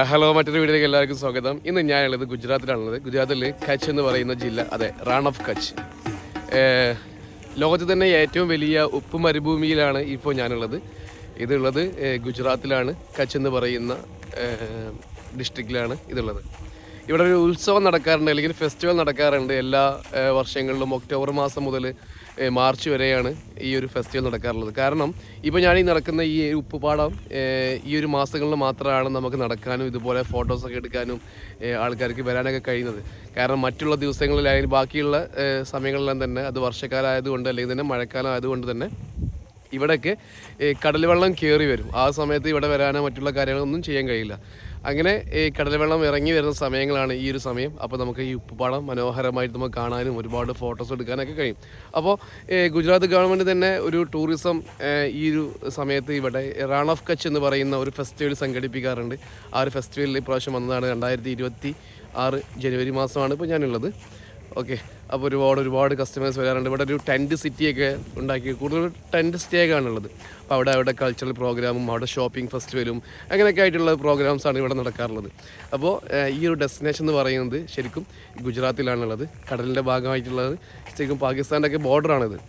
Hello, മറ്റൊരു വീഡിയോയിലേക്ക് എല്ലാവർക്കും സ്വാഗതം. ഇന്ന് ഞാനുള്ളത് ഗുജറാത്തിലാണുള്ളത്. ഗുജറാത്തിൽ കച്ച് എന്ന് പറയുന്ന ജില്ല, അതെ, റാൺ ഓഫ് കച്ച്. ലോകത്തിൽ തന്നെ ഏറ്റവും വലിയ ഉപ്പ് മരുഭൂമിയിലാണ് ഇപ്പോൾ ഞാനുള്ളത്. ഇതുള്ളത് ഗുജറാത്തിലാണ്. കച്ച് എന്ന് പറയുന്ന ഡിസ്ട്രിക്റ്റിലാണ് ഇതുള്ളത്. ഇവിടെ ഒരു ഉത്സവം നടക്കാറുണ്ട്, അല്ലെങ്കിൽ ഫെസ്റ്റിവൽ നടക്കാറുണ്ട് എല്ലാ വർഷങ്ങളിലും. ഒക്ടോബർ മാസം മുതൽ മാർച്ച് വരെയാണ് ഈ ഒരു ഫെസ്റ്റിവൽ നടക്കാറുള്ളത്. കാരണം ഇപ്പോൾ ഞാൻ ഈ നടക്കുന്ന ഈ ഉപ്പുപാടം ഈ ഒരു മാസങ്ങളിൽ മാത്രമാണ് നമുക്ക് നടക്കാനും ഇതുപോലെ ഫോട്ടോസൊക്കെ എടുക്കാനും ആൾക്കാർക്ക് വരാനൊക്കെ കഴിയുന്നത്. കാരണം മറ്റുള്ള ദിവസങ്ങളിൽ, അല്ലെങ്കിൽ ബാക്കിയുള്ള സമയങ്ങളിലെല്ലാം തന്നെ അത് വർഷക്കാലമായതുകൊണ്ട്, അല്ലെങ്കിൽ തന്നെ മഴക്കാലം ആയതുകൊണ്ട് തന്നെ ഇവിടെയൊക്കെ കടൽ വെള്ളം കയറി വരും. ആ സമയത്ത് ഇവിടെ വരാനോ മറ്റുള്ള കാര്യങ്ങളൊന്നും ചെയ്യാൻ കഴിയില്ല. അങ്ങനെ കടൽ വെള്ളം ഇറങ്ങി വരുന്ന സമയങ്ങളാണ് ഈ ഒരു സമയം. അപ്പോൾ നമുക്ക് ഈ ഉപ്പുപാടം മനോഹരമായിട്ട് നമുക്ക് കാണാനും ഒരുപാട് ഫോട്ടോസ് എടുക്കാനൊക്കെ കഴിയും. അപ്പോൾ ഗുജറാത്ത് ഗവൺമെൻറ് തന്നെ ഒരു ടൂറിസം ഈ ഒരു സമയത്ത് ഇവിടെ റാൺ ഓഫ് കച്ച് എന്ന് പറയുന്ന ഒരു ഫെസ്റ്റിവൽ സംഘടിപ്പിക്കാറുണ്ട്. ആ ഒരു ഫെസ്റ്റിവലിൽ ഇപ്രാവശ്യം വന്നതാണ് 2026 ജനുവരി മാസമാണ് ഇപ്പോൾ ഞാനുള്ളത്. ഓക്കെ, അപ്പോൾ ഒരുപാട് കസ്റ്റമേഴ്സ് വരാറുണ്ട്. ഇവിടെ ഒരു ടെൻറ്റ് സിറ്റിയൊക്കെ ഉണ്ടാക്കി, കൂടുതൽ ടെൻറ്റ് സ്റ്റേ ആണുള്ളത്. അപ്പോൾ അവിടെ കൾച്ചറൽ പ്രോഗ്രാമും അവിടെ ഷോപ്പിംഗ് ഫെസ്റ്റിവലും അങ്ങനെയൊക്കെ ആയിട്ടുള്ള പ്രോഗ്രാംസാണ് ഇവിടെ നടക്കാറുള്ളത്. അപ്പോൾ ഈ ഒരു ഡെസ്റ്റിനേഷൻ എന്ന് പറയുന്നത് ശരിക്കും ഗുജറാത്തിലാണുള്ളത്. കടലിൻ്റെ ഭാഗമായിട്ടുള്ളത് ശരിക്കും പാകിസ്ഥാൻ്റെ ഒക്കെ ബോർഡറാണിത്.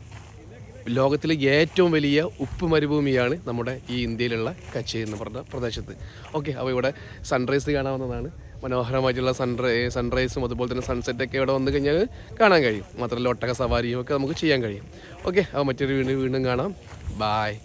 ലോകത്തിലെ ഏറ്റവും വലിയ ഉപ്പ് മരുഭൂമിയാണ് നമ്മുടെ ഈ ഇന്ത്യയിലുള്ള കച്ച് എന്ന് പറഞ്ഞ പ്രദേശത്ത്. ഓക്കെ, അപ്പോൾ ഇവിടെ സൺറൈസ് കാണാവുന്നതാണ്. മനോഹരമായിട്ടുള്ള സൺറൈസും അതുപോലെ തന്നെ സൺസെറ്റൊക്കെ ഇവിടെ വന്നു കഴിഞ്ഞാൽ കാണാൻ കഴിയും. മാത്രമല്ല ഒട്ടക സവാരിയും ഒക്കെ നമുക്ക് ചെയ്യാൻ കഴിയും. ഓക്കെ, അപ്പോൾ മറ്റൊരു വീണ്ടും കാണാം. ബായ്.